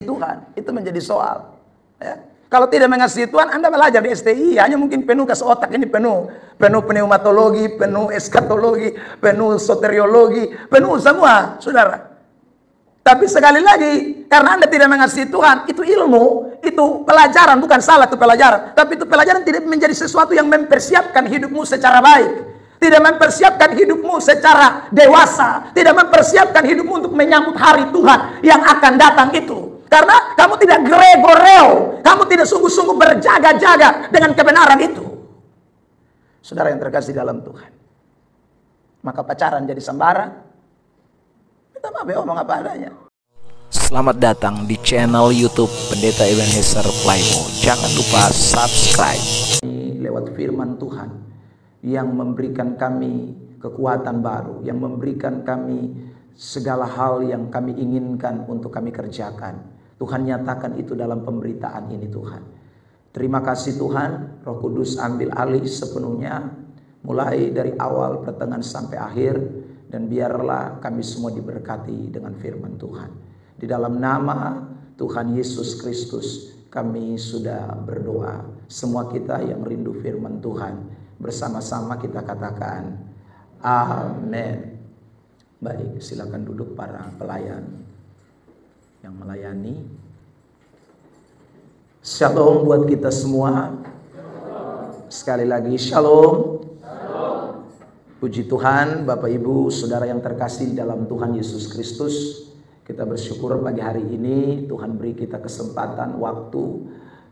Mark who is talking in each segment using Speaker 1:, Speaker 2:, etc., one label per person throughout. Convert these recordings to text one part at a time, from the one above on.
Speaker 1: Tuhan, itu menjadi soal. Ya. Kalau tidak mengasihi Tuhan, Anda belajar di STI, hanya mungkin penuh kas otak ini penuh pneumatologi, penuh eskatologi, penuh soteriologi, penuh semua, saudara. Tapi sekali lagi, karena Anda tidak mengasihi Tuhan, itu ilmu, itu pelajaran, bukan salah itu pelajaran. Tapi itu pelajaran tidak menjadi sesuatu yang mempersiapkan hidupmu secara baik. Tidak mempersiapkan hidupmu secara dewasa. Tidak mempersiapkan hidupmu untuk menyambut hari Tuhan yang akan datang itu. Karena kamu tidak gregoreo. Kamu tidak sungguh-sungguh berjaga-jaga dengan kebenaran itu. Saudara yang terkasih dalam Tuhan. Maka pacaran jadi sembarang. Minta maaf ya, omong apa adanya.
Speaker 2: Selamat datang di channel YouTube Pendeta Ebenezer Playmo. Jangan lupa subscribe.
Speaker 1: Lewat firman Tuhan yang memberikan kami kekuatan baru, yang memberikan kami segala hal yang kami inginkan untuk kami kerjakan. Tuhan nyatakan itu dalam pemberitaan ini Tuhan. Terima kasih Tuhan, Roh Kudus ambil alih sepenuhnya, mulai dari awal, pertengahan sampai akhir. Dan biarlah kami semua diberkati dengan firman Tuhan. Di dalam nama Tuhan Yesus Kristus kami sudah berdoa. Semua kita yang rindu firman Tuhan, bersama-sama kita katakan amin. Baik, silakan duduk para pelayan yang melayani. Shalom buat kita semua. Sekali lagi shalom. Puji Tuhan, Bapak Ibu, Saudara yang terkasih dalam Tuhan Yesus Kristus. Kita bersyukur pagi hari ini Tuhan beri kita kesempatan waktu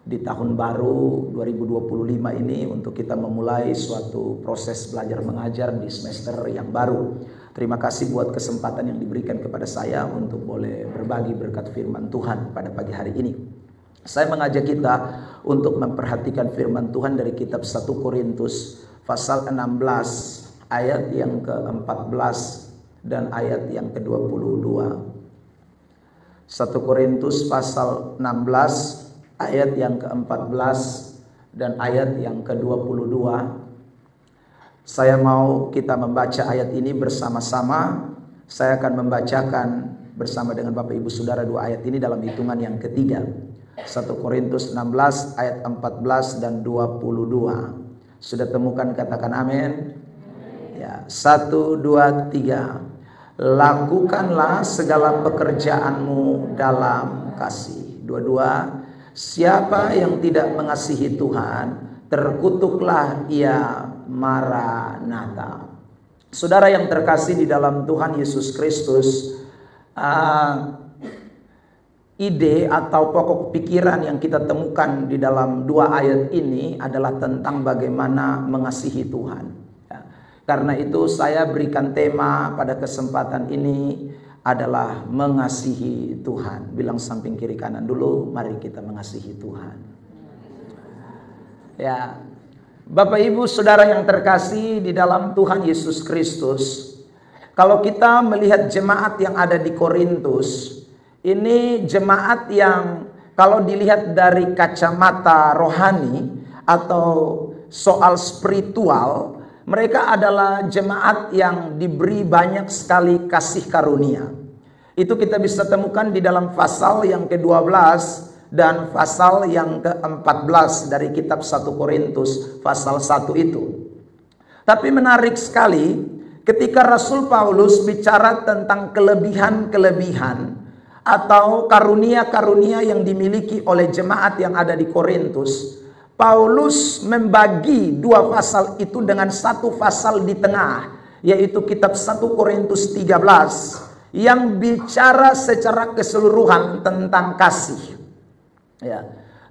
Speaker 1: di tahun baru 2025 ini untuk kita memulai suatu proses belajar mengajar di semester yang baru. Terima kasih buat kesempatan yang diberikan kepada saya untuk boleh berbagi berkat firman Tuhan pada pagi hari ini. Saya mengajak kita untuk memperhatikan firman Tuhan dari kitab 1 Korintus pasal 16 ayat yang ke-14 dan ayat yang ke-22. 1 Korintus pasal 16 ayat yang ke-14 dan ayat yang ke-22. Saya mau kita membaca ayat ini bersama-sama. Saya akan membacakan bersama dengan Bapak Ibu Saudara dua ayat ini dalam hitungan yang ketiga. 1 Korintus 16 ayat 14 dan 22. Sudah temukan, katakan amin. Ya, 1, 2, 3. Lakukanlah segala pekerjaanmu dalam kasih. 22. Siapa yang tidak mengasihi Tuhan, terkutuklah ia. Maranatha. Saudara yang terkasih di dalam Tuhan Yesus Kristus, ide atau pokok pikiran yang kita temukan di dalam dua ayat ini adalah tentang bagaimana mengasihi Tuhan. Ya. Karena itu saya berikan tema pada kesempatan ini adalah mengasihi Tuhan. Bilang samping kiri kanan dulu, mari kita mengasihi Tuhan. Ya, Bapak Ibu Saudara yang terkasih di dalam Tuhan Yesus Kristus, kalau kita melihat jemaat yang ada di Korintus, ini jemaat yang kalau dilihat dari kacamata rohani atau soal spiritual, mereka adalah jemaat yang diberi banyak sekali kasih karunia. Itu kita bisa temukan di dalam pasal yang ke-12 dan pasal yang ke-14 dari kitab 1 Korintus pasal 1 itu. Tapi menarik sekali ketika Rasul Paulus bicara tentang kelebihan-kelebihan atau karunia-karunia yang dimiliki oleh jemaat yang ada di Korintus. Paulus membagi dua pasal itu dengan satu pasal di tengah, yaitu kitab 1 Korintus 13 yang bicara secara keseluruhan tentang kasih. Ya,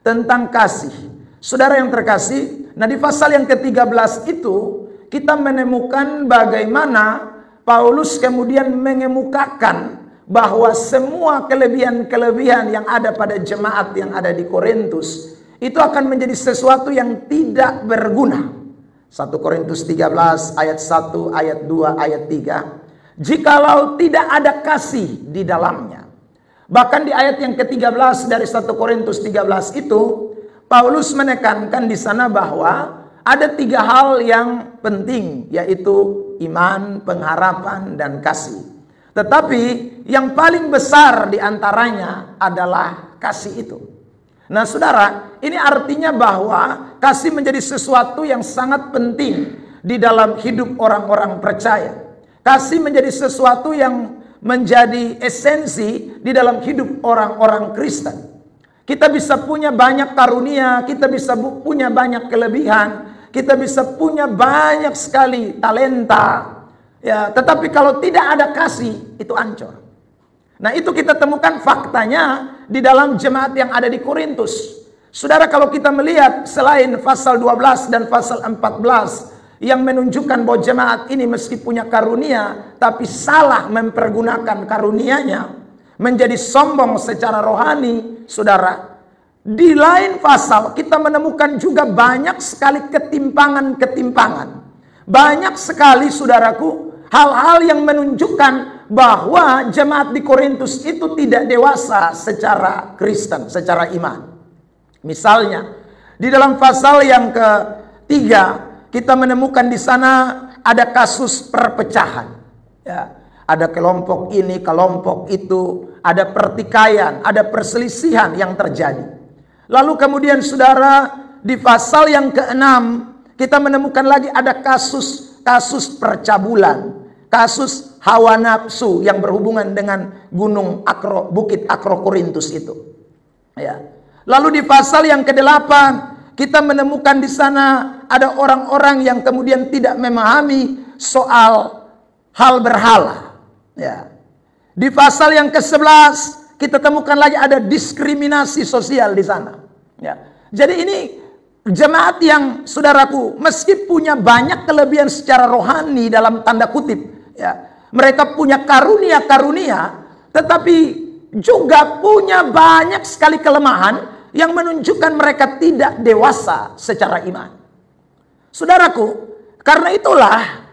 Speaker 1: tentang kasih. Saudara yang terkasih, nah di pasal yang ke-13 itu kita menemukan bagaimana Paulus kemudian mengemukakan bahwa semua kelebihan-kelebihan yang ada pada jemaat yang ada di Korintus itu akan menjadi sesuatu yang tidak berguna. 1 Korintus 13 ayat 1, ayat 2, ayat 3. Jikalau tidak ada kasih di dalamnya. Bahkan di ayat yang ke-13 dari 1 Korintus 13 itu, Paulus menekankan di sana bahwa ada tiga hal yang penting, yaitu iman, pengharapan, dan kasih. Tetapi yang paling besar di antaranya adalah kasih itu. Nah saudara, ini artinya bahwa kasih menjadi sesuatu yang sangat penting di dalam hidup orang-orang percaya. Kasih menjadi sesuatu yang menjadi esensi di dalam hidup orang-orang Kristen. Kita bisa punya banyak karunia, kita bisa punya banyak kelebihan, kita bisa punya banyak sekali talenta, ya, tetapi kalau tidak ada kasih, itu hancur. Nah, itu kita temukan faktanya di dalam jemaat yang ada di Korintus. Saudara, kalau kita melihat selain pasal 12 dan pasal 14 yang menunjukkan bahwa jemaat ini meski punya karunia, tapi salah mempergunakan karunianya, menjadi sombong secara rohani, saudara. Di lain pasal kita menemukan juga banyak sekali ketimpangan-ketimpangan. Banyak sekali, saudaraku, hal-hal yang menunjukkan bahwa jemaat di Korintus itu tidak dewasa secara Kristen, secara iman. Misalnya, di dalam pasal yang ketiga, kita menemukan di sana ada kasus perpecahan. Ya. Ada kelompok ini, kelompok itu, ada pertikaian, ada perselisihan yang terjadi. Lalu kemudian saudara, di pasal yang ke-6 kita menemukan lagi ada kasus percabulan, kasus hawa nafsu yang berhubungan dengan Bukit Akrokorintus itu. Ya. Lalu di pasal yang ke-8 kita menemukan di sana ada orang-orang yang kemudian tidak memahami soal hal berhala. Ya. Di pasal yang ke-11 kita temukan lagi ada diskriminasi sosial di sana. Ya. Jadi ini jemaat yang saudaraku meski punya banyak kelebihan secara rohani dalam tanda kutip, ya. Mereka punya karunia-karunia, tetapi juga punya banyak sekali kelemahan yang menunjukkan mereka tidak dewasa secara iman. Saudaraku, karena itulah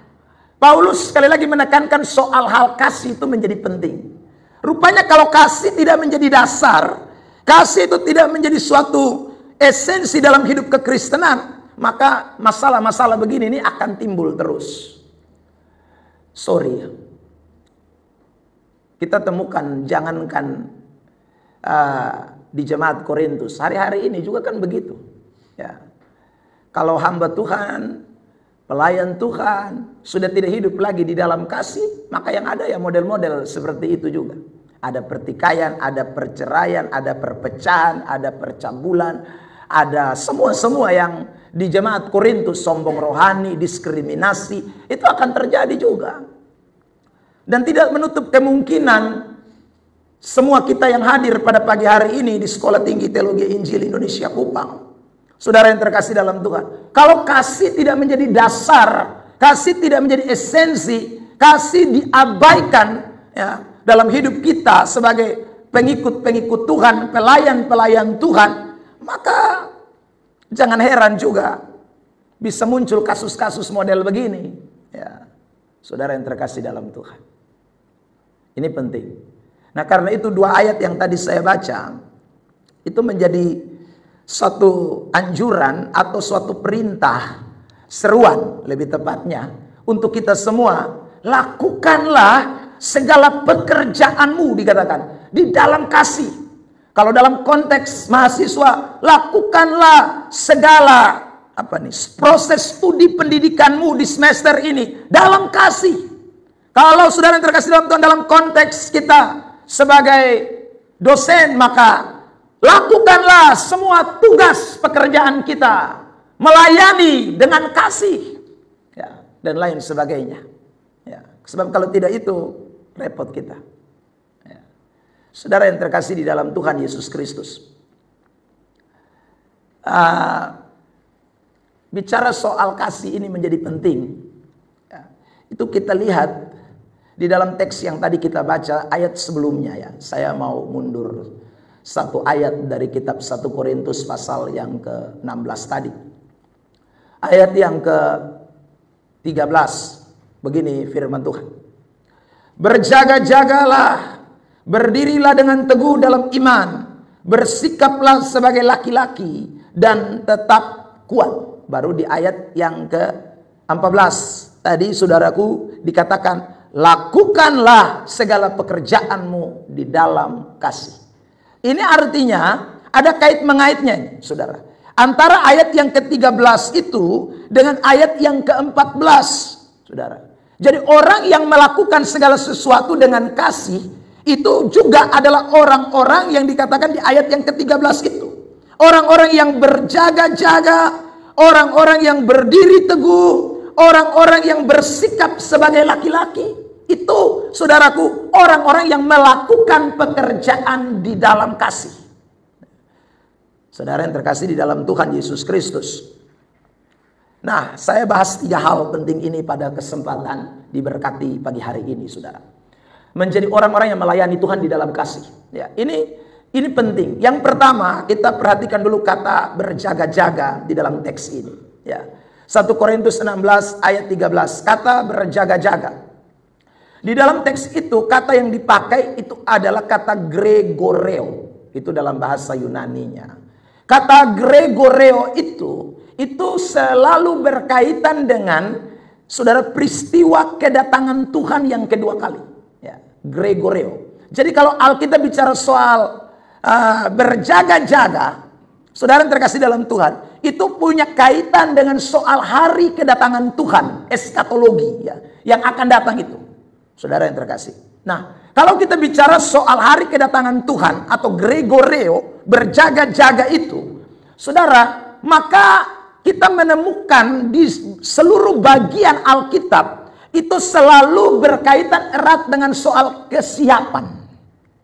Speaker 1: Paulus sekali lagi menekankan soal hal kasih itu menjadi penting. Rupanya kalau kasih tidak menjadi dasar, kasih itu tidak menjadi suatu esensi dalam hidup kekristenan, maka masalah-masalah begini ini akan timbul terus. Sorry. Kita temukan jangankan di jemaat Korintus, hari-hari ini juga kan begitu. Ya. Kalau hamba Tuhan, pelayan Tuhan sudah tidak hidup lagi di dalam kasih, maka yang ada ya model-model seperti itu juga. Ada pertikaian, ada perceraian, ada perpecahan, ada percabulan, ada semua yang di jemaat Korintus, sombong rohani, diskriminasi, itu akan terjadi juga. Dan tidak menutup kemungkinan semua kita yang hadir pada pagi hari ini di Sekolah Tinggi Teologi Injil Indonesia Kupang, saudara yang terkasih dalam Tuhan, kalau kasih tidak menjadi dasar, kasih tidak menjadi esensi, kasih diabaikan ya, dalam hidup kita sebagai pengikut-pengikut Tuhan, pelayan-pelayan Tuhan, maka jangan heran juga bisa muncul kasus-kasus model begini. Ya, saudara yang terkasih dalam Tuhan, ini penting. Nah karena itu dua ayat yang tadi saya baca itu menjadi suatu anjuran atau suatu perintah, seruan lebih tepatnya untuk kita semua. Lakukanlah segala pekerjaanmu, dikatakan, di dalam kasih. Kalau dalam konteks mahasiswa, lakukanlah segala proses studi pendidikanmu di semester ini dalam kasih. Kalau saudara yang terkasih dalam Tuhan, dalam konteks kita sebagai dosen, maka lakukanlah semua tugas pekerjaan kita melayani dengan kasih, ya, dan lain sebagainya. Ya, sebab kalau tidak itu repot kita. Ya. Saudara yang terkasih di dalam Tuhan Yesus Kristus, bicara soal kasih ini menjadi penting. Ya. Itu kita lihat di dalam teks yang tadi kita baca ayat sebelumnya ya. Saya mau mundur satu ayat dari kitab 1 Korintus pasal yang ke-16 tadi. Ayat yang ke-13. Begini firman Tuhan. Berjaga-jagalah, berdirilah dengan teguh dalam iman, bersikaplah sebagai laki-laki dan tetap kuat. Baru di ayat yang ke-14 tadi saudaraku dikatakan, lakukanlah segala pekerjaanmu di dalam kasih. Ini artinya ada kait mengaitnya, saudara. Antara ayat yang ke-13 itu dengan ayat yang ke-14, saudara. Jadi orang yang melakukan segala sesuatu dengan kasih, itu juga adalah orang-orang yang dikatakan di ayat yang ke-13 itu. Orang-orang yang berjaga-jaga, orang-orang yang berdiri teguh, orang-orang yang bersikap sebagai laki-laki. Itu, saudaraku, orang-orang yang melakukan pekerjaan di dalam kasih. Saudara yang terkasih di dalam Tuhan Yesus Kristus. Nah, saya bahas 3 hal penting ini pada kesempatan diberkati pagi hari ini, saudara. Menjadi orang-orang yang melayani Tuhan di dalam kasih. Ya, ini penting. Yang pertama, kita perhatikan dulu kata berjaga-jaga di dalam teks ini. Ya, 1 Korintus 16 ayat 13, kata berjaga-jaga. Di dalam teks itu, kata yang dipakai itu adalah kata gregoreo. Itu dalam bahasa Yunaninya. Kata gregoreo itu selalu berkaitan dengan, saudara, peristiwa kedatangan Tuhan yang kedua kali. Ya, gregoreo. Jadi kalau Alkitab bicara soal berjaga-jaga, saudara yang terkasih dalam Tuhan, itu punya kaitan dengan soal hari kedatangan Tuhan, eskatologi ya, yang akan datang itu, saudara yang terkasih. Nah, kalau kita bicara soal hari kedatangan Tuhan atau gregoreo, berjaga-jaga itu, saudara, maka kita menemukan di seluruh bagian Alkitab itu selalu berkaitan erat dengan soal kesiapan.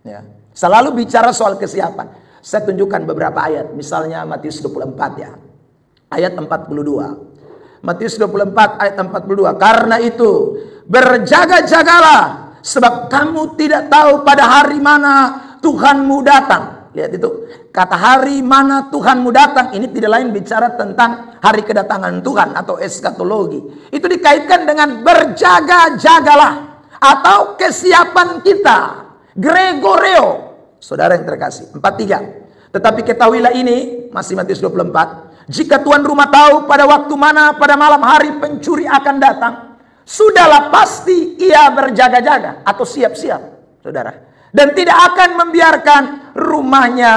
Speaker 1: Ya, selalu bicara soal kesiapan. Saya tunjukkan beberapa ayat, misalnya Matius 24 ya, ayat 42. Matius 24 ayat 42. Karena itu berjaga-jagalah, sebab kamu tidak tahu pada hari mana Tuhanmu datang. Lihat itu, kata hari mana Tuhanmu datang, ini tidak lain bicara tentang hari kedatangan Tuhan atau eskatologi. Itu dikaitkan dengan berjaga-jagalah atau kesiapan kita, gregoreo. Saudara yang terkasih, 43. Tetapi ketahuilah ini, masih Matius 24, jika tuan rumah tahu pada waktu mana pada malam hari pencuri akan datang, sudahlah pasti ia berjaga-jaga atau siap-siap, saudara. Dan tidak akan membiarkan rumahnya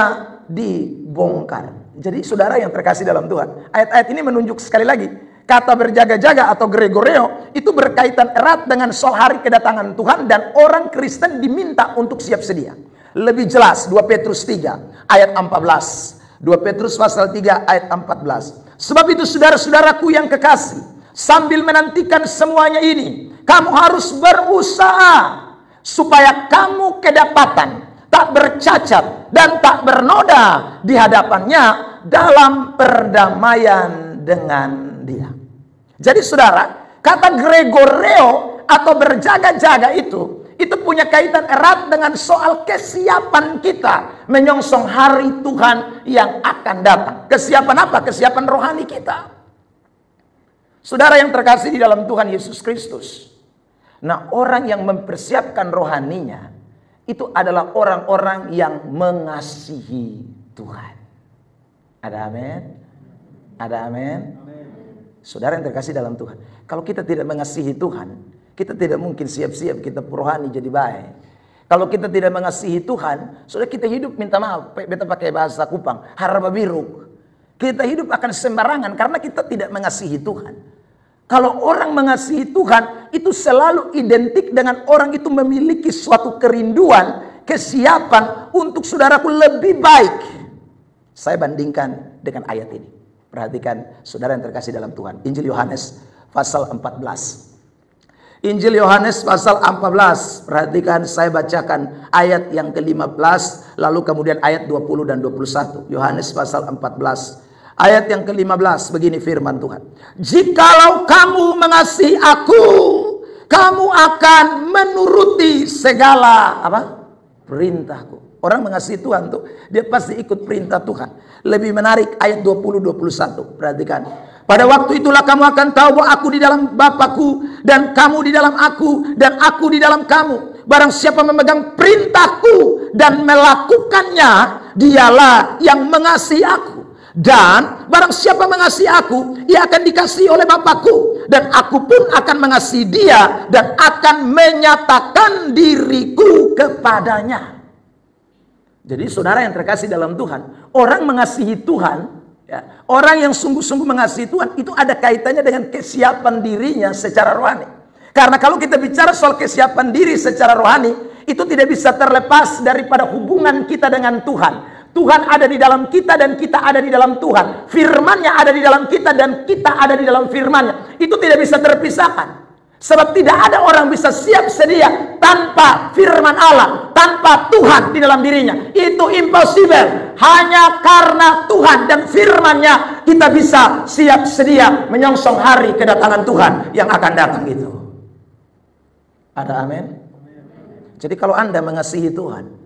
Speaker 1: dibongkar. Jadi saudara yang terkasih dalam Tuhan, ayat-ayat ini menunjuk sekali lagi, kata berjaga-jaga atau gregoreo itu berkaitan erat dengan soal hari kedatangan Tuhan, dan orang Kristen diminta untuk siap sedia. Lebih jelas 2 Petrus 3 ayat 14. 2 Petrus pasal 3 ayat 14. Sebab itu saudara-saudaraku yang kekasih, sambil menantikan semuanya ini, kamu harus berusaha supaya kamu kedapatan, tak bercacat dan tak bernoda di hadapannya dalam perdamaian dengan Dia. Jadi saudara, kata gregoreo atau berjaga-jaga itu punya kaitan erat dengan soal kesiapan kita menyongsong hari Tuhan yang akan datang. Kesiapan apa? Kesiapan rohani kita. Saudara yang terkasih di dalam Tuhan Yesus Kristus. Nah, orang yang mempersiapkan rohaninya itu adalah orang-orang yang mengasihi Tuhan. Ada amin? Ada amin? Saudara yang terkasih dalam Tuhan, kalau kita tidak mengasihi Tuhan, kita tidak mungkin siap-siap kita rohani jadi baik. Kalau kita tidak mengasihi Tuhan, saudara, kita hidup, minta maaf, beta pakai bahasa Kupang, harba biru. Kita hidup akan sembarangan karena kita tidak mengasihi Tuhan. Kalau orang mengasihi Tuhan, itu selalu identik dengan orang itu memiliki suatu kerinduan, kesiapan untuk saudaraku lebih baik. Saya bandingkan dengan ayat ini. Perhatikan saudara yang terkasih dalam Tuhan. Injil Yohanes pasal 14. Injil Yohanes pasal 14. Perhatikan, saya bacakan ayat yang ke-15, lalu kemudian ayat 20 dan 21. Yohanes pasal 14. Ayat yang ke-15, begini firman Tuhan. Jikalau kamu mengasihi aku, kamu akan menuruti segala perintahku. Orang mengasihi Tuhan tuh, dia pasti ikut perintah Tuhan. Lebih menarik ayat 20-21. Perhatikan. Pada waktu itulah kamu akan tahu bahwa aku di dalam Bapakku, dan kamu di dalam aku, dan aku di dalam kamu. Barang siapa memegang perintahku dan melakukannya, dialah yang mengasihi aku. Dan barang siapa mengasihi aku, ia akan dikasihi oleh Bapakku, dan aku pun akan mengasihi dia dan akan menyatakan diriku kepadanya. Jadi saudara yang terkasih dalam Tuhan, orang mengasihi Tuhan, ya, orang yang sungguh-sungguh mengasihi Tuhan, itu ada kaitannya dengan kesiapan dirinya secara rohani. Karena kalau kita bicara soal kesiapan diri secara rohani, itu tidak bisa terlepas daripada hubungan kita dengan Tuhan. Tuhan ada di dalam kita dan kita ada di dalam Tuhan. Firman-Nya ada di dalam kita dan kita ada di dalam firman-Nya. Itu tidak bisa terpisahkan. Sebab tidak ada orang bisa siap sedia tanpa firman Allah, tanpa Tuhan di dalam dirinya. Itu impossible. Hanya karena Tuhan dan firman-Nya kita bisa siap sedia menyongsong hari kedatangan Tuhan yang akan datang itu. Ada amin? Jadi kalau Anda mengasihi Tuhan,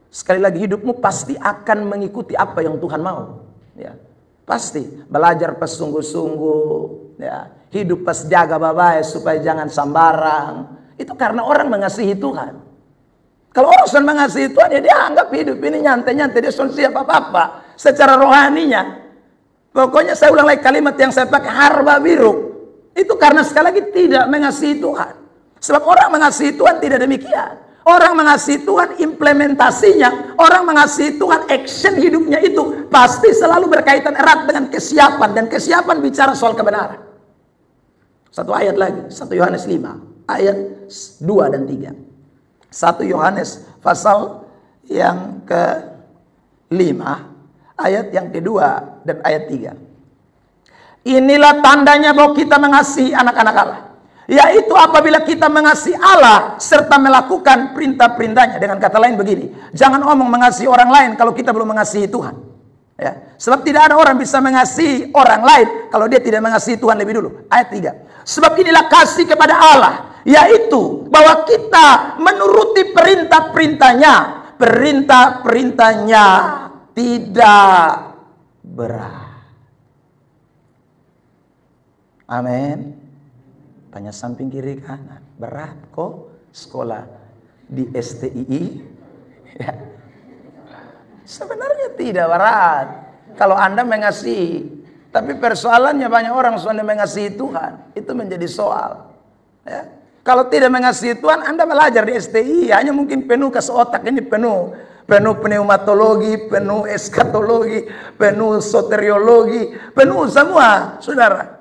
Speaker 1: sekali lagi hidupmu pasti akan mengikuti apa yang Tuhan mau. Ya, pasti belajar pas sungguh-sungguh, ya, hidup pas jaga babai supaya jangan sambarang. Itu karena orang mengasihi Tuhan. Kalau orang sudah mengasihi Tuhan, ya dia anggap hidup ini nyantai-nyantai, dia sudah siap apa-apa secara rohaninya. Pokoknya saya ulang lagi kalimat yang saya pakai, harba biru. Itu karena sekali lagi tidak mengasihi Tuhan. Sebab orang mengasihi Tuhan tidak demikian. Orang mengasihi Tuhan implementasinya, orang mengasihi Tuhan action hidupnya itu pasti selalu berkaitan erat dengan kesiapan. Dan kesiapan bicara soal kebenaran. Satu ayat lagi, 1 Yohanes 5 ayat 2 dan 3. 1 Yohanes pasal yang ke-5 ayat yang kedua dan ayat 3. Inilah tandanya bahwa kita mengasihi anak-anak Allah, yaitu apabila kita mengasihi Allah serta melakukan perintah-perintahnya. Dengan kata lain begini, jangan omong mengasihi orang lain kalau kita belum mengasihi Tuhan, ya. Sebab tidak ada orang bisa mengasihi orang lain kalau dia tidak mengasihi Tuhan lebih dulu. Ayat 3, sebab inilah kasih kepada Allah, yaitu bahwa kita menuruti perintah-perintahnya. Perintah-perintahnya tidak berat. Amin. Tanya samping kiri kanan, berat kok sekolah di STII? Ya. Sebenarnya tidak berat kalau Anda mengasihi. Tapi persoalannya banyak orang sudah mengasihi Tuhan, itu menjadi soal. Ya. Kalau tidak mengasihi Tuhan, Anda belajar di STI hanya mungkin penuh ke otak ini penuh pneumatologi, penuh eskatologi, penuh soteriologi, penuh semua, saudara.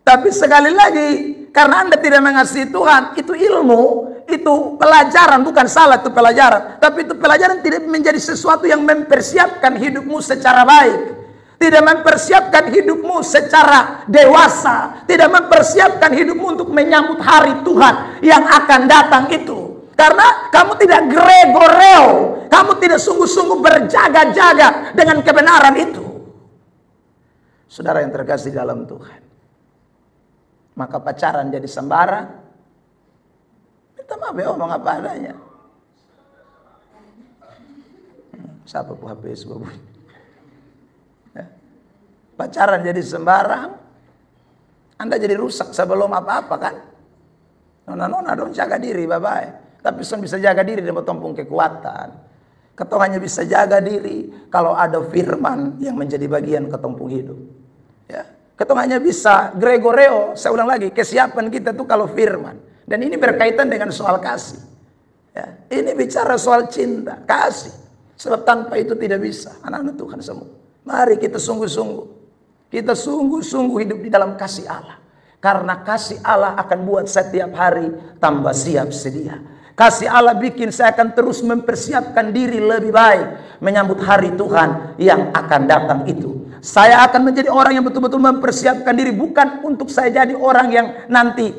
Speaker 1: Tapi sekali lagi, karena Anda tidak mengasihi Tuhan, itu ilmu, itu pelajaran, bukan salah itu pelajaran. Tapi itu pelajaran tidak menjadi sesuatu yang mempersiapkan hidupmu secara baik. Tidak mempersiapkan hidupmu secara dewasa. Tidak mempersiapkan hidupmu untuk menyambut hari Tuhan yang akan datang itu. Karena kamu tidak gregoreo, kamu tidak sungguh-sungguh berjaga-jaga dengan kebenaran itu. Saudara yang terkasih dalam Tuhan, maka pacaran jadi sembarang. Minta maaf ya, omong apa adanya. Siapa pun HP sebab ya. Pacaran jadi sembarang, Anda jadi rusak sebelum apa-apa kan. Nona-nona dong jaga diri, bye-bye. Tapi son bisa jaga diri dan bertumpung kekuatan. Ketong hanya bisa jaga diri kalau ada firman yang menjadi bagian ketumpung hidup. Ya. Ketong hanya bisa gregoreo, saya ulang lagi, kesiapan kita tuh kalau firman. Dan ini berkaitan dengan soal kasih. Ya, ini bicara soal cinta, kasih. Sebab tanpa itu tidak bisa, anak-anak Tuhan semua. Mari kita sungguh-sungguh. Kita sungguh-sungguh hidup di dalam kasih Allah. Karena kasih Allah akan buat setiap hari tambah siap sedia. Kasih Allah bikin saya akan terus mempersiapkan diri lebih baik menyambut hari Tuhan yang akan datang itu. Saya akan menjadi orang yang betul-betul mempersiapkan diri, bukan untuk saya jadi orang yang nanti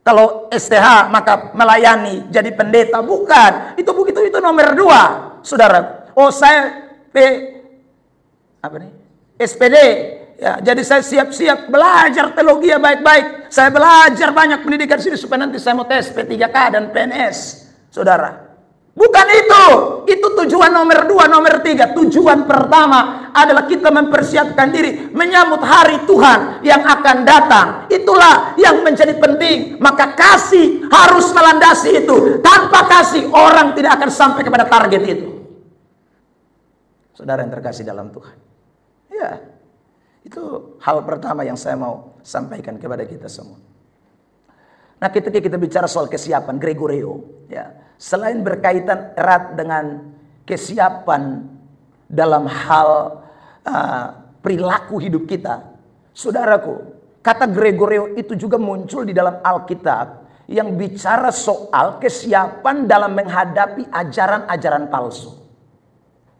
Speaker 1: kalau STH maka melayani jadi pendeta, bukan. Itu begitu, itu nomor 2, saudara. Oh saya SPD, ya, jadi saya siap-siap belajar teologi baik-baik. Saya belajar banyak pendidikan sini supaya nanti saya mau tes P3K dan PNS, saudara. Bukan itu tujuan nomor 2, nomor 3. Tujuan pertama adalah kita mempersiapkan diri menyambut hari Tuhan yang akan datang. Itulah yang menjadi penting. Maka kasih harus melandasi itu. Tanpa kasih orang tidak akan sampai kepada target itu. Saudara yang terkasih dalam Tuhan, Ya, itu hal pertama yang saya mau sampaikan kepada kita semua. Nah, ketika kita bicara soal kesiapan Gregorio, ya, selain berkaitan erat dengan kesiapan dalam hal perilaku hidup kita, saudaraku, kata Gregorio itu juga muncul di dalam Alkitab yang bicara soal kesiapan dalam menghadapi ajaran-ajaran palsu.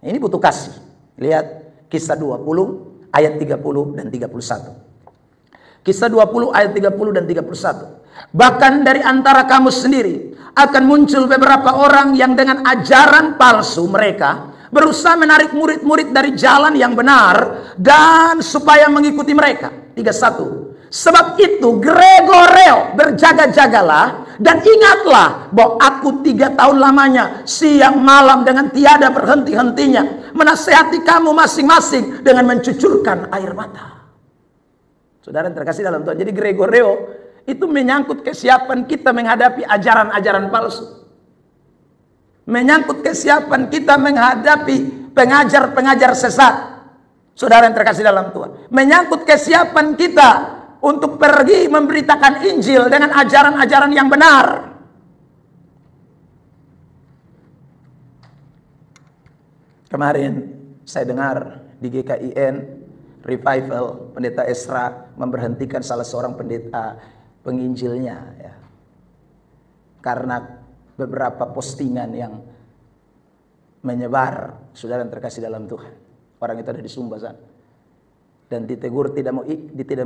Speaker 1: Ini butuh kasih. Lihat Kisah 20 ayat 30 dan 31. Kisah 20 ayat 30 dan 31. Bahkan dari antara kamu sendiri akan muncul beberapa orang yang dengan ajaran palsu mereka berusaha menarik murid-murid dari jalan yang benar dan supaya mengikuti mereka. 31. Sebab itu Gregorio, berjaga-jagalah dan ingatlah bahwa aku 3 tahun lamanya siang malam dengan tiada berhenti-hentinya menasihati kamu masing-masing dengan mencucurkan air mata. Saudara yang terkasih dalam Tuhan, jadi Gregorio itu menyangkut kesiapan kita menghadapi ajaran-ajaran palsu. Menyangkut kesiapan kita menghadapi pengajar-pengajar sesat. Saudara yang terkasih dalam Tuhan. Menyangkut kesiapan kita untuk pergi memberitakan Injil dengan ajaran-ajaran yang benar. Kemarin saya dengar di GKIN Revival, Pendeta Esra memberhentikan salah seorang pendeta penginjilnya, ya, karena beberapa postingan yang menyebar. Saudara yang terkasih dalam Tuhan, orang itu ada di Sumba sana dan ditegur tidak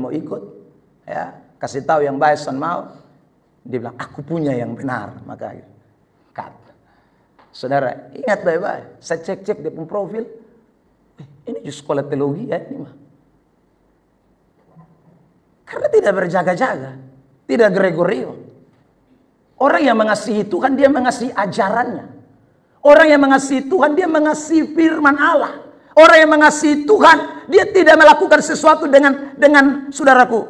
Speaker 1: mau ikut, ya, kasih tahu yang baik son mau, dia bilang aku punya yang benar, maka cut. Saudara ingat baik-baik, saya cek dia pun profil, ini justru sekolah teologi, ya, ini mah, karena tidak berjaga-jaga. Tidak Gregorio. Orang yang mengasihi Tuhan, dia mengasihi ajarannya. Orang yang mengasihi Tuhan, dia mengasihi firman Allah. Orang yang mengasihi Tuhan, dia tidak melakukan sesuatu dengan saudaraku,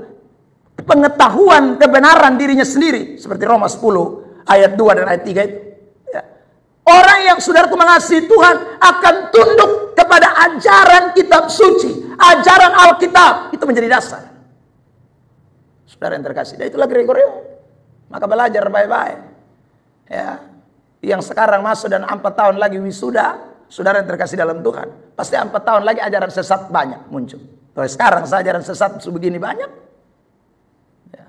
Speaker 1: pengetahuan kebenaran dirinya sendiri. Seperti Roma 10 ayat 2 dan ayat 3 itu. Ya. Orang yang saudaraku mengasihi Tuhan akan tunduk kepada ajaran kitab suci. Ajaran Alkitab. Itu menjadi dasar. Saudara yang terkasih, dan itulah Gregorio. Maka belajar baik-baik. Ya, yang sekarang masuk dan 4 tahun lagi wisuda, saudara yang terkasih dalam Tuhan, pasti 4 tahun lagi ajaran sesat banyak muncul. Kalau sekarang ajaran sesat sebegini banyak, ya,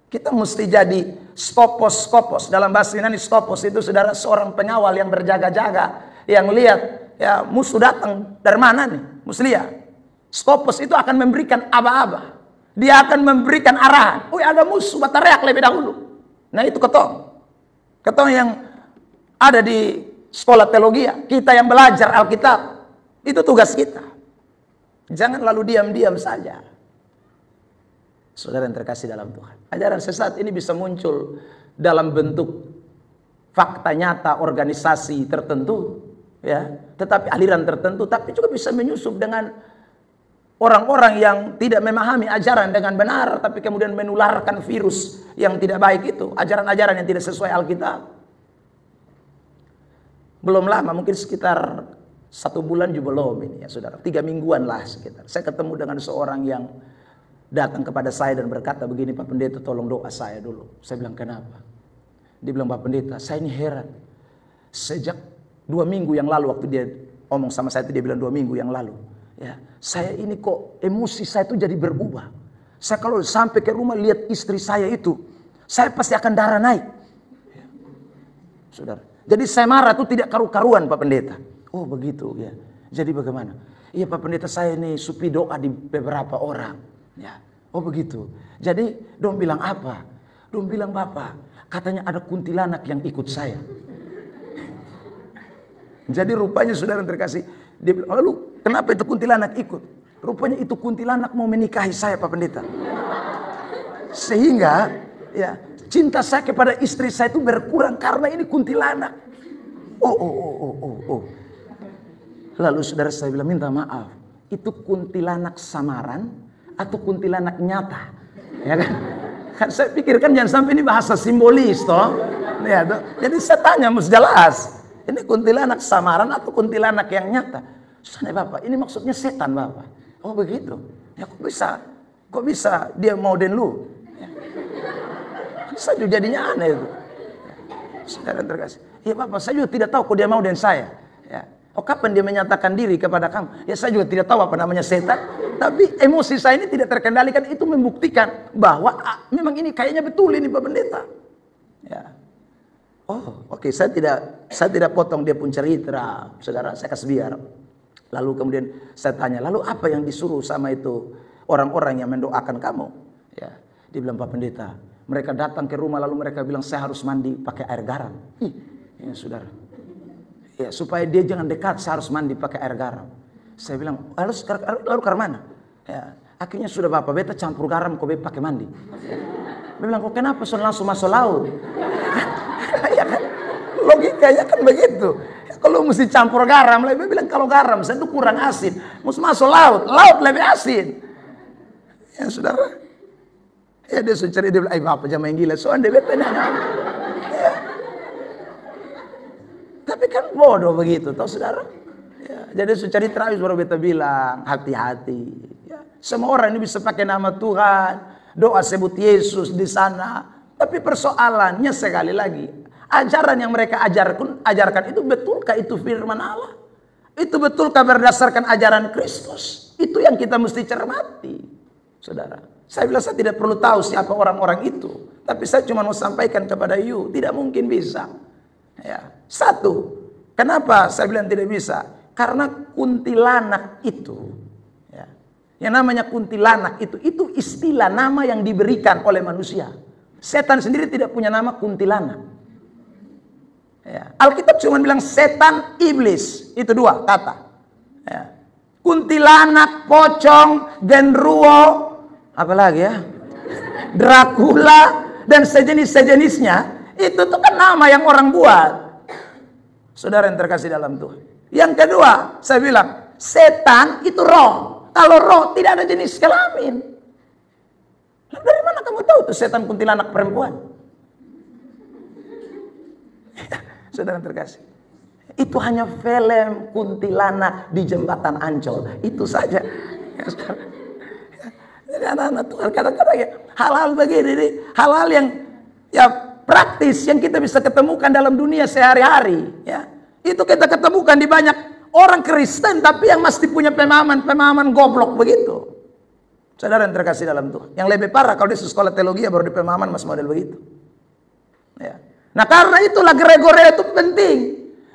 Speaker 1: kita mesti jadi skopos. Dalam bahasa Yunani skopos itu saudara seorang pengawal yang berjaga-jaga, yang lihat ya musuh datang dari mana nih, mesti lihat. Skopos itu akan memberikan aba-aba. Dia akan memberikan arahan. Oh, ada musuh, batareak lebih dahulu. Nah, itu ketong yang ada di sekolah teologi, kita yang belajar Alkitab, itu tugas kita. Jangan lalu diam-diam saja. Saudara yang terkasih dalam Tuhan, ajaran sesat ini bisa muncul dalam bentuk fakta nyata organisasi tertentu, ya, tetapi aliran tertentu, tapi juga bisa menyusup dengan orang-orang yang tidak memahami ajaran dengan benar, tapi kemudian menularkan virus yang tidak baik itu, ajaran-ajaran yang tidak sesuai Alkitab. Belum lama, mungkin sekitar 1 bulan juga belum ini, ya saudara, 3 mingguan lah sekitar. Saya ketemu dengan seorang yang datang kepada saya dan berkata begini, Pak Pendeta tolong doa saya dulu. Saya bilang kenapa? Dia bilang, Pak Pendeta saya ini heran. Sejak 2 minggu yang lalu waktu dia omong sama saya itu, dia bilang 2 minggu yang lalu. Ya, saya ini kok emosi saya itu jadi berubah. Saya kalau sampai ke rumah lihat istri saya itu, saya pasti akan darah naik. Ya. Saudara, jadi saya marah itu tidak karu-karuan Pak Pendeta. Oh begitu ya. Jadi bagaimana? Iya Pak Pendeta, saya ini supi doa di beberapa orang. Ya. Oh begitu. Jadi dong bilang apa? Dong bilang Bapak, katanya ada kuntilanak yang ikut saya. Jadi rupanya saudara terkasih, dia bilang, lalu kenapa itu kuntilanak ikut? Rupanya itu kuntilanak mau menikahi saya Pak Pendeta. Sehingga ya cinta saya kepada istri saya itu berkurang karena ini kuntilanak. Oh. Lalu saudara saya bilang, minta maaf, itu kuntilanak samaran atau kuntilanak nyata? Ya kan? Kan saya pikirkan jangan sampai ini bahasa simbolis toh. Ya, toh. Jadi saya tanya mesti jelas. Ini kuntilanak samaran atau kuntilanak yang nyata? Sana Bapak, ini maksudnya setan Bapak. Oh begitu. Ya kok bisa dia mau den lu? Ya. Saya juga jadinya aneh itu. Ya. Saudara terkasih. Ya Bapak, saya juga tidak tahu kok dia mau den saya. Ya. Oh kapan dia menyatakan diri kepada kamu? Ya saya juga tidak tahu apa namanya setan. Tapi emosi saya ini tidak terkendalikan. Itu membuktikan bahwa memang ini kayaknya betul ini Pak Pendeta. Ya. Oh oke, saya tidak potong dia pun cerita. Saudara, saya kasih biar. Lalu kemudian saya tanya, lalu apa yang disuruh sama itu orang-orang yang mendoakan kamu? Ya, dia bilang, Pak Pendeta, mereka datang ke rumah lalu mereka bilang saya harus mandi pakai air garam. Ya saudara. Ya, supaya dia jangan dekat, saya harus mandi pakai air garam. Saya bilang, lalu ke mana? Ya, akhirnya sudah Bapak, beta campur garam, kok beta pakai mandi. Dia bilang, kok kenapa langsung masuk laut? Ya kan? Logikanya kan begitu. Ya, kalau mesti campur garam, dia bilang kalau garam saya itu kurang asin, mesti masuk laut, laut lebih asin. Ya saudara. Ya dia sudah cerita, dia bilang, Bapak jangan main gila, soalnya dia beta nanya. Tapi kan bodoh begitu, tahu saudara? Ya, jadi secara terus baru beta bilang hati-hati. Ya, semua orang ini bisa pakai nama Tuhan, doa sebut Yesus di sana. Tapi persoalannya sekali lagi, ajaran yang mereka ajarkan itu betulkah itu firman Allah? Itu betulkah berdasarkan ajaran Kristus? Itu yang kita mesti cermati, saudara. Saya bilang saya tidak perlu tahu siapa orang-orang itu, tapi saya cuma mau sampaikan kepada you, tidak mungkin bisa. Ya. Satu, kenapa saya bilang tidak bisa? Karena kuntilanak itu, ya, yang namanya kuntilanak itu istilah nama yang diberikan oleh manusia. Setan sendiri tidak punya nama kuntilanak. Ya. Alkitab cuma bilang setan, iblis, itu dua kata. Ya. Kuntilanak, pocong, genruwo, apalagi ya, Dracula dan sejenisnya, itu tuh kan nama yang orang buat. Saudara yang terkasih dalam Tuhan. Yang kedua, saya bilang, setan itu roh. Kalau roh tidak ada jenis kelamin. Dari mana kamu tahu itu setan kuntilanak perempuan? Saudara yang terkasih. Itu hanya film kuntilanak di jembatan Ancol. Itu saja. Ya, saudara. Jadi anak-anak Tuhan kadang-kadang ya, hal-hal begini, hal-hal yang ya praktis yang kita bisa ketemukan dalam dunia sehari-hari, ya. Itu kita ketemukan di banyak orang Kristen tapi yang mesti punya pemahaman goblok begitu. Saudara yang terkasih dalam Tuhan. Yang lebih parah kalau dia sekolah teologi baru di pemahaman mas model begitu. Ya. Nah, karena itulah Gregoria itu penting.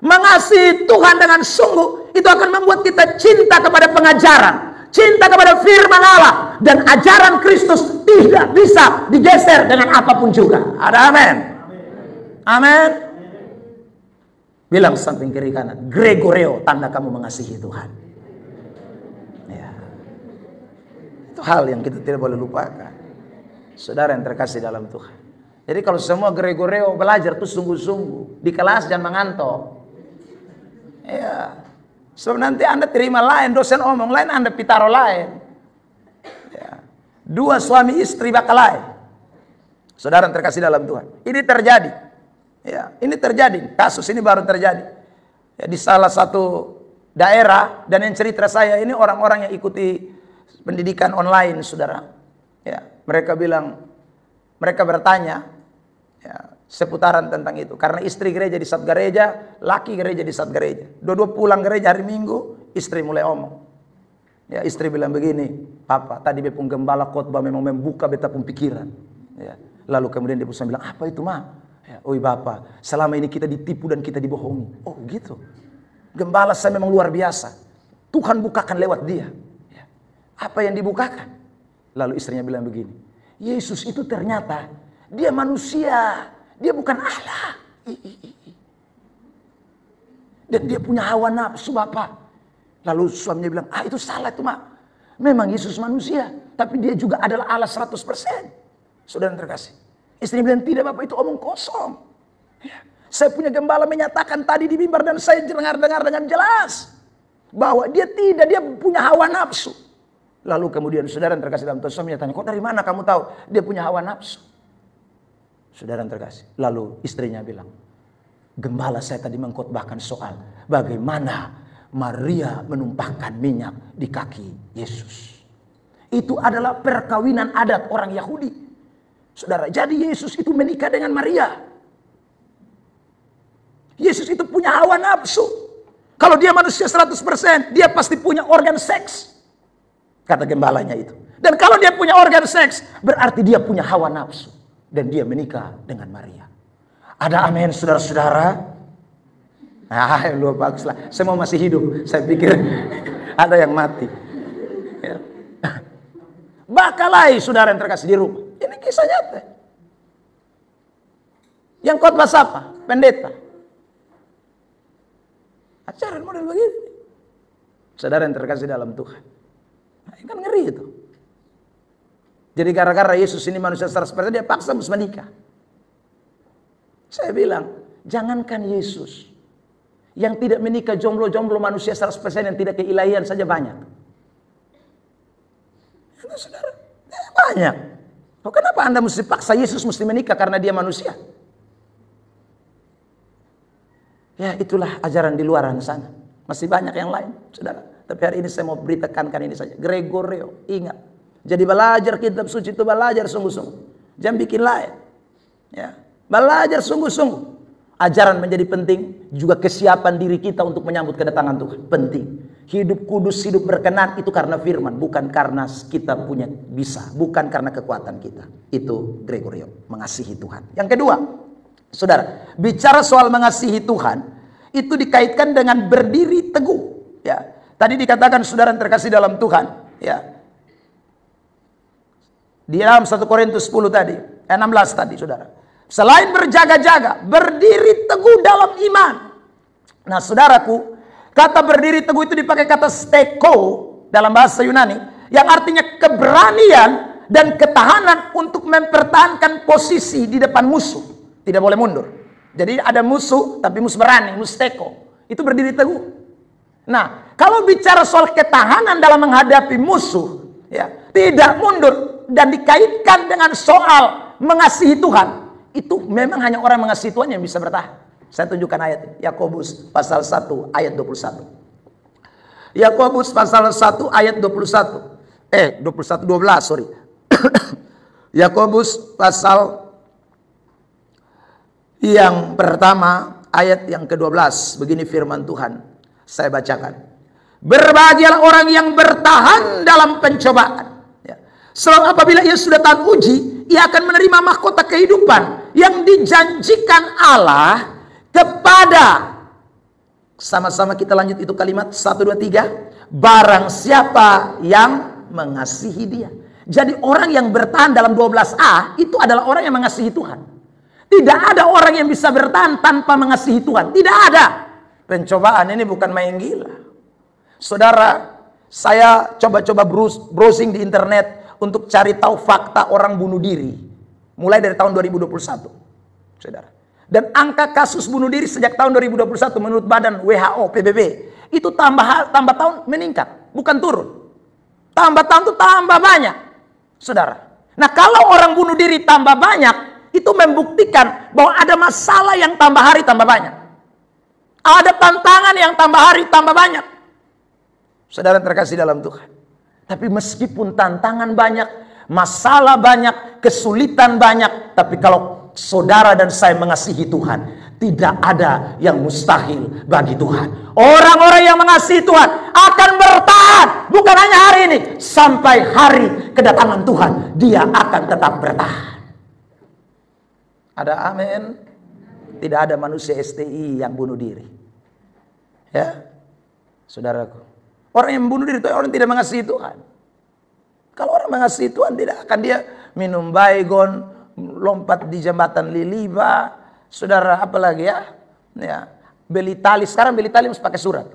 Speaker 1: Mengasihi Tuhan dengan sungguh itu akan membuat kita cinta kepada pengajaran, cinta kepada firman Allah, dan ajaran Kristus tidak bisa digeser dengan apapun juga. Ada amin? Amin. Bilang samping kiri kanan, Gregoreo, tanda kamu mengasihi Tuhan. Ya. Itu hal yang kita tidak boleh lupakan. Saudara yang terkasih dalam Tuhan. Jadi kalau semua Gregoreo belajar tuh sungguh-sungguh, di kelas jangan mengantuk. Ya. So nanti Anda terima lain, dosen omong lain, Anda pitaro lain. Ya. Dua suami istri bakal lain. Saudara yang terkasih dalam Tuhan. Ini terjadi. Ya, ini terjadi. Kasus ini baru terjadi. Ya, di salah satu daerah, dan yang cerita saya ini orang-orang yang ikuti pendidikan online, saudara. Ya, mereka bilang, mereka bertanya ya, seputaran tentang itu. Karena istri gereja di sat gereja, laki gereja di sat gereja. Dua-dua pulang gereja hari Minggu, istri mulai omong. Ya, istri bilang begini, Papa, tadi bepung gembala khotbah memang membuka beta pun pikiran. Ya, lalu kemudian dia pun bilang, apa itu ma? Ya, oi Bapak, selama ini kita ditipu dan kita dibohongi. Oh gitu. Gembala saya memang luar biasa. Tuhan bukakan lewat dia. Ya. Apa yang dibukakan? Lalu istrinya bilang begini, Yesus itu ternyata dia manusia, dia bukan Allah. Dan dia punya hawa nafsu Bapak. Lalu suaminya bilang, itu salah itu mak. Memang Yesus manusia, tapi dia juga adalah Allah 100%. Saudara yang terkasih. Istrinya bilang, tidak Bapak, itu omong kosong. Ya. Saya punya gembala menyatakan tadi di mimbar dan saya dengar dengan jelas. Bahwa dia punya hawa nafsu. Lalu kemudian saudara yang terkasih dalam Tuhan, suaminya tanya, kok dari mana kamu tahu dia punya hawa nafsu? Saudara yang terkasih. Lalu istrinya bilang, gembala saya tadi mengkhotbahkan soal bagaimana Maria menumpahkan minyak di kaki Yesus. Itu adalah perkawinan adat orang Yahudi. Saudara, jadi Yesus itu menikah dengan Maria. Yesus itu punya hawa nafsu. Kalau dia manusia 100%, dia pasti punya organ seks. Kata gembalanya itu. Dan kalau dia punya organ seks, berarti dia punya hawa nafsu. Dan dia menikah dengan Maria. Ada amin, saudara-saudara? Ah, luar bagus lah. Semua masih hidup. Saya pikir ada yang mati. Ya. Bakalai saudara yang terkasih di rumah. Ini kisah nyata. Yang khotbah siapa? Pendeta. Ajaran model begitu. Saudara yang terkasih dalam Tuhan. Nah, ini kan ngeri itu. Jadi gara-gara Yesus ini manusia 100%, dia paksa harus menikah. Saya bilang, jangankan Yesus. Yang tidak menikah jomblo-jomblo manusia 100% yang tidak keilahian saja banyak. Itu saudara, banyak. Oh, kenapa Anda mesti paksa Yesus mesti menikah karena dia manusia? Ya, itulah ajaran di luar sana. Masih banyak yang lain, saudara. Tapi hari ini saya mau beritakan ini saja. Gregorio, ingat. Jadi belajar kitab suci itu belajar sungguh-sungguh. Jangan bikin lain. Ya, belajar sungguh-sungguh. Ajaran menjadi penting, juga kesiapan diri kita untuk menyambut kedatangan Tuhan. Penting. Hidup kudus, hidup berkenan itu karena firman, bukan karena kita punya bisa, bukan karena kekuatan kita. Itu Gregorio, mengasihi Tuhan. Yang kedua, saudara, bicara soal mengasihi Tuhan, itu dikaitkan dengan berdiri teguh. Ya, tadi dikatakan saudara yang terkasih dalam Tuhan, ya. Di dalam 1 Korintus 10 tadi, 16 tadi, saudara. Selain berjaga-jaga, berdiri teguh dalam iman. Nah, saudaraku, kata berdiri teguh itu dipakai kata steko dalam bahasa Yunani, yang artinya keberanian dan ketahanan untuk mempertahankan posisi di depan musuh. Tidak boleh mundur. Jadi ada musuh, tapi musuh berani, musuh steko. Itu berdiri teguh. Nah, kalau bicara soal ketahanan dalam menghadapi musuh, ya, tidak mundur dan dikaitkan dengan soal mengasihi Tuhan, itu memang hanya orang mengasihi Tuhan yang bisa bertahan. Saya tunjukkan ayat ini. Yakobus pasal 1 ayat 21. Yakobus pasal 1 ayat 21. 12, sorry. Yakobus pasal yang pertama ayat yang ke-12. Begini firman Tuhan. Saya bacakan. Berbahagialah orang yang bertahan dalam pencobaan. Sebab apabila ia sudah tahan uji, ia akan menerima mahkota kehidupan yang dijanjikan Allah kepada, sama-sama kita lanjut itu kalimat 1, 2, 3, barang siapa yang mengasihi dia. Jadi orang yang bertahan dalam 12a itu adalah orang yang mengasihi Tuhan. Tidak ada orang yang bisa bertahan tanpa mengasihi Tuhan. Tidak ada. Pencobaan ini bukan main gila. Saudara, saya coba-coba browsing di internet untuk cari tahu fakta orang bunuh diri mulai dari tahun 2021, saudara. Dan angka kasus bunuh diri sejak tahun 2021 menurut Badan WHO PBB itu tambah tahun meningkat, bukan turun. Tambah tahun itu tambah banyak, saudara. Nah, kalau orang bunuh diri tambah banyak, itu membuktikan bahwa ada masalah yang tambah hari tambah banyak. Ada tantangan yang tambah hari tambah banyak. Saudara terkasih dalam Tuhan. Tapi meskipun tantangan banyak, masalah banyak, kesulitan banyak, tapi kalau saudara dan saya mengasihi Tuhan, tidak ada yang mustahil bagi Tuhan. Orang-orang yang mengasihi Tuhan akan bertahan, bukan hanya hari ini, sampai hari kedatangan Tuhan, dia akan tetap bertahan. Ada amin? Tidak ada manusia STI yang bunuh diri. Ya, saudaraku. Orang yang bunuh diri itu orang yang tidak mengasihi Tuhan. Kalau orang mengasihi Tuhan tidak akan dia minum baygon, lompat di jembatan Liliba, saudara, apalagi ya, beli tali. Sekarang beli tali harus pakai surat.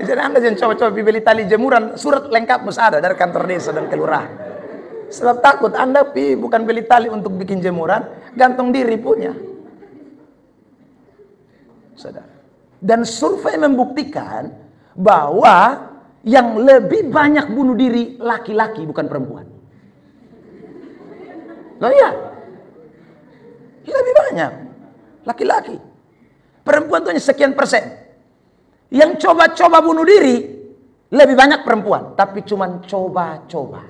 Speaker 1: Jadi Anda jangan coba-coba beli tali jemuran, surat lengkap mesti ada dari kantor desa dan kelurahan. Sebab takut Anda bukan beli tali untuk bikin jemuran, gantung diri punya. Saudara. Dan survei membuktikan bahwa yang lebih banyak bunuh diri laki-laki bukan perempuan. Loh iya. Lebih banyak laki-laki. Perempuan itu hanya sekian persen. Yang coba-coba bunuh diri lebih banyak perempuan, tapi cuman coba-coba.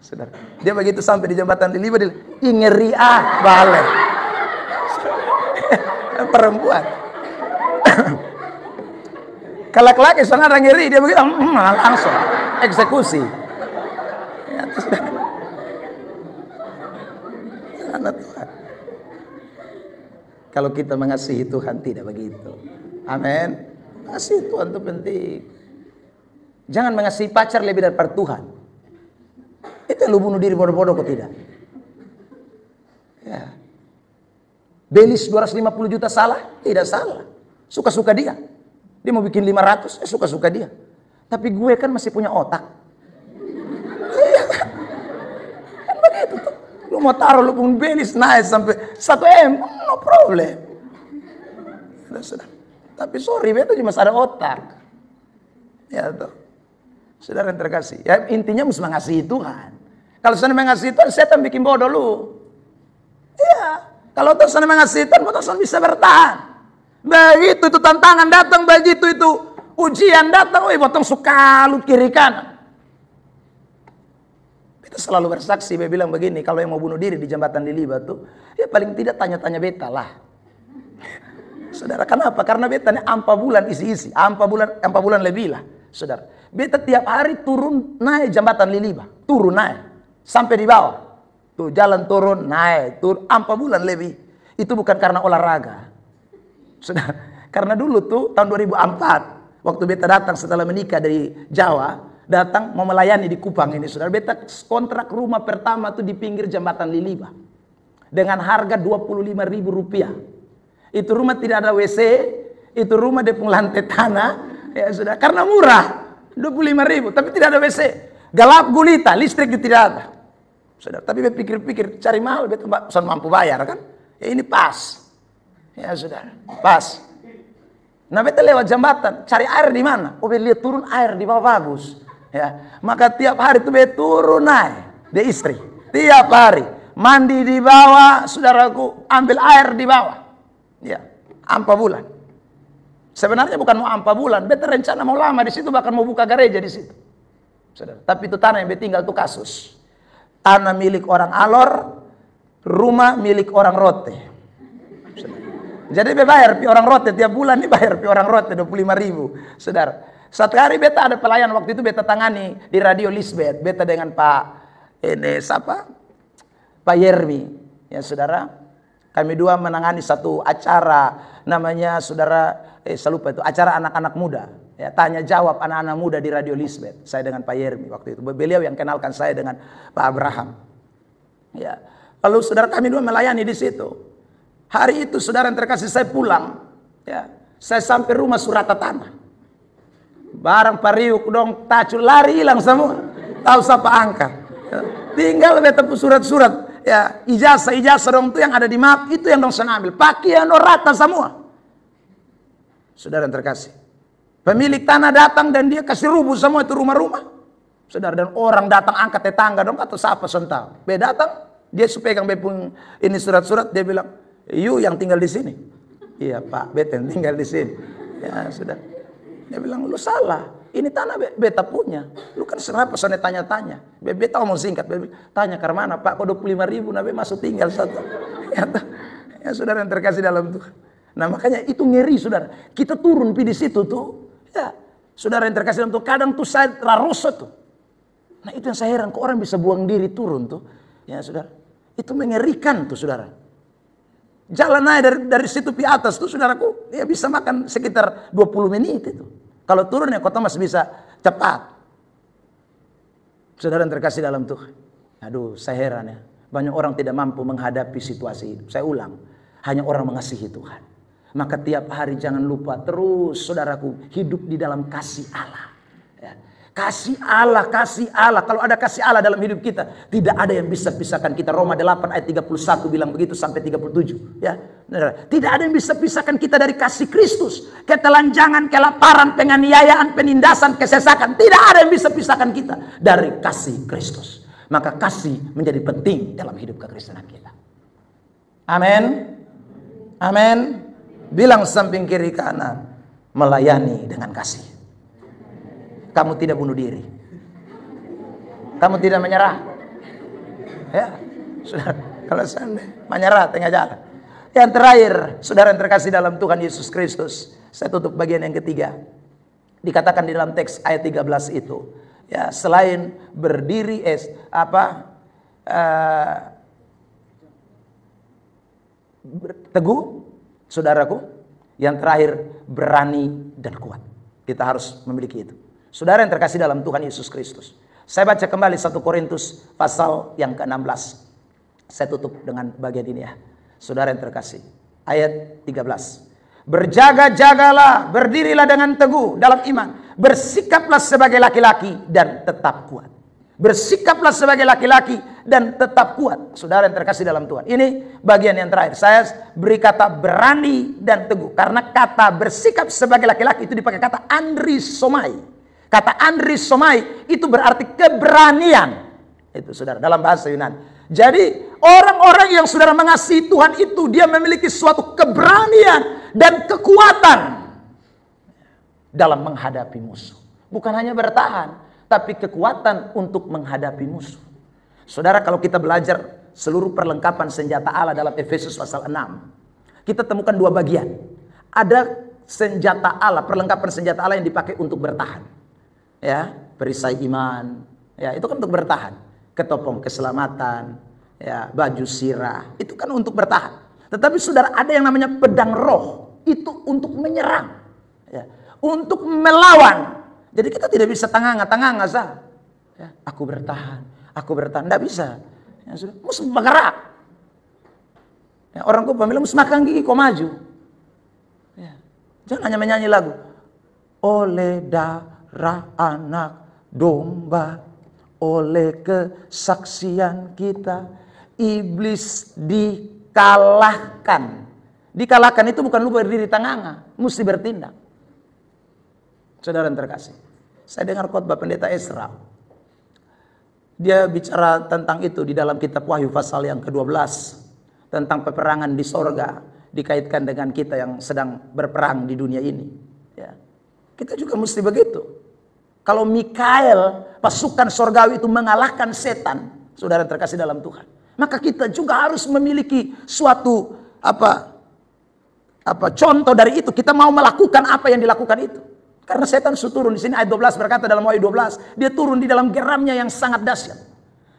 Speaker 1: Saudara, dia begitu sampai di jembatan di Liba, dia ngeri balik. Perempuan. Kalau laki saudara ngeri, dia begitu langsung eksekusi. Ya, Tuhan. Kalau kita mengasihi Tuhan tidak begitu. Amin. Mengasihi Tuhan itu penting. Jangan mengasihi pacar lebih daripada Tuhan. Itu lu bunuh diri bodoh-bodoh kok tidak? Ya. Belis 250 juta salah? Tidak salah. Suka-suka dia. Dia mau bikin 500, suka-suka dia. Tapi gue kan masih punya otak. Iya kan? Kan begitu tuh. Lu mau taruh lu pun Belis naik sampai 1 M, no problem. Sudah. Tapi sorry, itu cuma ada otak. Ya tuh. Saudara yang terkasih. Ya intinya mesti mengasihi Tuhan. Kalau sana mengasihi Tuhan, setan bikin bodoh lu. Iya. Kalau sana mengasihi Tuhan, sana bisa bertahan. Begitu itu tantangan datang, begitu itu ujian datang, potong suka lu kiri kanan. Kita selalu bersaksi, dia bilang begini, kalau yang mau bunuh diri di jembatan di Liba tuh, ya paling tidak tanya-tanya beta lah. Saudara, kenapa? Karena beta ini ampa bulan isi-isi, ampa bulan lebih lah. Saudara, beta tiap hari turun naik jembatan di Liba, turun naik sampai di bawah. Tuh jalan turun naik, turun ampa bulan lebih. Itu bukan karena olahraga. Saudara, karena dulu tuh tahun 2004 waktu beta datang setelah menikah dari Jawa, datang mau melayani di Kupang ini, saudara. Beta kontrak rumah pertama tuh di pinggir jembatan Liliba dengan harga Rp25.000. Itu rumah tidak ada WC, itu rumah depung lantai tanah, ya sudah. Karena murah, 25.000, tapi tidak ada WC, gelap gulita, listrik tidak ada, saudara. Tapi beta pikir-pikir cari mahal, beta mampu bayar kan? Ya ini pas. Ya sudah, pas. Nah beta lewat jembatan, cari air di mana? Oh beta lihat turun air di bawah bagus. Ya, maka tiap hari itu beta turun naik, dia istri. Tiap hari mandi di bawah, saudaraku, ambil air di bawah. Ya, ampa bulan. Sebenarnya bukan mau ampa bulan, beta rencana mau lama di situ, bahkan mau buka gereja di situ. Saudara, tapi itu tanah yang beta tinggal itu kasus. Tanah milik orang Alor, rumah milik orang Rote. Jadi beta bayar pi orang Rote tiap bulan, nih bayar pi orang Rote 25.000, saudara. Satu hari beta ada pelayan, waktu itu beta tangani di Radio Lisbeth, beta dengan Pak Yermi, ya saudara. Kami dua menangani satu acara namanya saudara, saya lupa itu, acara anak-anak muda. Ya, tanya jawab anak-anak muda di Radio Lisbeth. Saya dengan Pak Yermi waktu itu. Beliau yang kenalkan saya dengan Pak Abraham. Ya, lalu saudara kami dua melayani di situ. Hari itu saudara yang terkasih saya pulang, ya, saya sampai rumah Surata Tanah. Barang pariuk dong tacul lari hilang semua. Tahu siapa angkat. Ya, tinggal beta surat-surat, ya, ijazah dong tuh yang ada di map itu yang dong saya ambil. Pakaian dong rata semua. Saudara yang terkasih. Pemilik tanah datang dan dia kasih rubuh semua itu rumah-rumah. Saudara, dan orang datang angkat tetangga dong atau siapa sental. Beta datang, dia pegang bepung ini surat-surat, dia bilang, "You yang tinggal di sini." "Iya Pak, beta yang tinggal di sini." Ya sudah. Dia bilang, "Lu salah. Ini tanah beta punya. Lu kan kenapa sana tanya-tanya?" Beta ngomong singkat. "Tanya ke mana Pak? Kok 25.000 nabe masuk tinggal satu." Ya saudara yang terkasih dalam Tuhan. Nah makanya itu ngeri saudara. Kita turun di situ tuh. Ya saudara yang terkasih dalam Tuhan. Kadang tuh saya raroso tuh. Nah itu yang saya heran. Kok orang bisa buang diri turun tuh. Ya saudara. Itu mengerikan tuh saudara. Jalan naik dari situ di atas tuh saudaraku, ya bisa makan sekitar 20 menit itu. Kalau turun ya kota masih bisa cepat. Saudara yang terkasih dalam Tuhan. Aduh, saya heran ya. Banyak orang tidak mampu menghadapi situasi hidup. Saya ulang, hanya orang mengasihi Tuhan. Maka tiap hari jangan lupa terus saudaraku hidup di dalam kasih Allah. Ya. Kasih Allah, kasih Allah. Kalau ada kasih Allah dalam hidup kita, tidak ada yang bisa pisahkan kita. Roma 8 ayat 31 bilang begitu sampai 37. Ya, tidak ada yang bisa pisahkan kita dari kasih Kristus. Ketelanjangan, kelaparan, penganiayaan, penindasan, kesesakan. Tidak ada yang bisa pisahkan kita dari kasih Kristus. Maka kasih menjadi penting dalam hidup kekristenan kita. Amin. Amin. Bilang samping kiri kanan, melayani dengan kasih. Kamu tidak bunuh diri. Kamu tidak menyerah. Ya, saudara, kalau menyerah tengah jalan. Yang terakhir, saudara yang terkasih dalam Tuhan Yesus Kristus, saya tutup bagian yang ketiga. Dikatakan di dalam teks ayat 13 itu, ya, selain berdiri teguh, saudaraku, yang terakhir berani dan kuat. Kita harus memiliki itu. Saudara yang terkasih dalam Tuhan Yesus Kristus, saya baca kembali 1 Korintus pasal yang ke-16. Saya tutup dengan bagian ini ya. Saudara yang terkasih, ayat 13. Berjaga-jagalah, berdirilah dengan teguh dalam iman. Bersikaplah sebagai laki-laki dan tetap kuat. Bersikaplah sebagai laki-laki dan tetap kuat. Saudara yang terkasih dalam Tuhan, ini bagian yang terakhir. Saya beri kata berani dan teguh. Karena kata bersikap sebagai laki-laki itu dipakai kata andrisomai. Kata andrisomai itu berarti keberanian. Itu saudara, dalam bahasa Yunani. Jadi orang-orang yang saudara mengasihi Tuhan itu, dia memiliki suatu keberanian dan kekuatan dalam menghadapi musuh. Bukan hanya bertahan, tapi kekuatan untuk menghadapi musuh. Saudara, kalau kita belajar seluruh perlengkapan senjata Allah dalam Efesus pasal 6, kita temukan dua bagian. Ada senjata Allah, perlengkapan senjata Allah yang dipakai untuk bertahan. Ya, perisai iman, ya, itu kan untuk bertahan. Ketopong keselamatan, ya, baju sirah, itu kan untuk bertahan. Tetapi saudara, ada yang namanya pedang roh, itu untuk menyerang, ya, untuk melawan. Jadi kita tidak bisa tanganga sah. Ya, aku bertahan, tidak bisa. Ya, sudah, mus bergerak. Ya, orang Kuba bilang mus makan gigi kau maju. Ya, jangan hanya menyanyi lagu. Oleh darah anak domba, oleh kesaksian kita, iblis dikalahkan. Dikalahkan itu bukan lu berdiri tanganga, mesti bertindak. Saudara yang terkasih, saya dengar khotbah pendeta Ezra. Dia bicara tentang itu di dalam kitab Wahyu pasal yang ke-12. Tentang peperangan di sorga, dikaitkan dengan kita yang sedang berperang di dunia ini. Ya. Kita juga mesti begitu. Kalau Mikael, pasukan sorgawi itu mengalahkan setan, saudara terkasih dalam Tuhan, maka kita juga harus memiliki suatu contoh dari itu. Kita mau melakukan apa yang dilakukan itu. Karena setan turun di sini ayat 12 berkata dalam Wahyu 12, dia turun di dalam geramnya yang sangat dahsyat.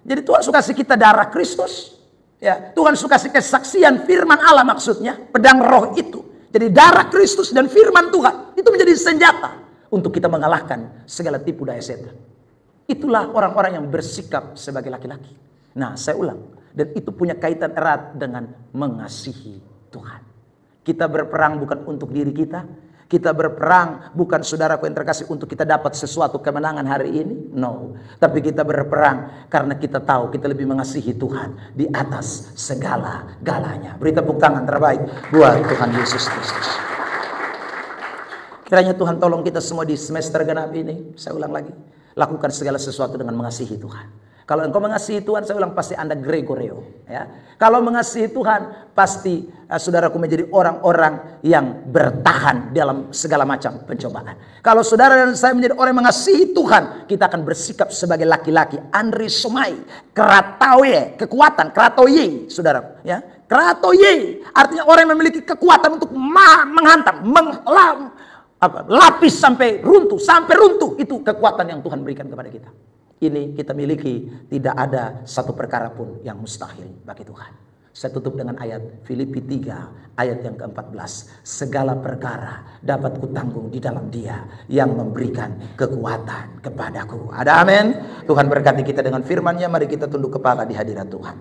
Speaker 1: Jadi Tuhan suka kasih kita darah Kristus, ya. Tuhan suka kasih kesaksian firman Allah, maksudnya pedang roh itu. Jadi darah Kristus dan firman Tuhan itu menjadi senjata untuk kita mengalahkan segala tipu daya setan. Itulah orang-orang yang bersikap sebagai laki-laki. Nah, saya ulang. Dan itu punya kaitan erat dengan mengasihi Tuhan. Kita berperang bukan untuk diri kita. Kita berperang bukan, saudaraku yang terkasih, untuk kita dapat sesuatu kemenangan hari ini. No. Tapi kita berperang karena kita tahu kita lebih mengasihi Tuhan di atas segala-galanya. Beri tepuk tangan terbaik buat Tuhan Yesus Kristus. Kiranya Tuhan tolong kita semua di semester genap ini. Saya ulang lagi. Lakukan segala sesuatu dengan mengasihi Tuhan. Kalau engkau mengasihi Tuhan, saya ulang, pasti Anda Gregoreo. Ya. Kalau mengasihi Tuhan, pasti saudaraku menjadi orang-orang yang bertahan dalam segala macam pencobaan. Kalau saudara dan saya menjadi orang yang mengasihi Tuhan, kita akan bersikap sebagai laki-laki. Andrisomai, kratoye, kekuatan, kratoye, saudara. Ya. Kratoye, artinya orang yang memiliki kekuatan untuk menghantam, lapis sampai runtuh. Itu kekuatan yang Tuhan berikan kepada kita. Ini kita miliki, tidak ada satu perkara pun yang mustahil bagi Tuhan. Saya tutup dengan ayat Filipi 3 ayat yang ke-14. Segala perkara dapat kutanggung di dalam Dia yang memberikan kekuatan kepadaku. Ada amin. Tuhan berkati kita dengan firman-Nya. Mari kita tunduk kepala di hadirat Tuhan.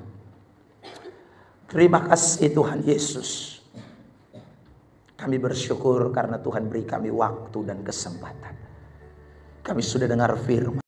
Speaker 1: Terima kasih Tuhan Yesus. Kami bersyukur karena Tuhan beri kami waktu dan kesempatan. Kami sudah dengar firman.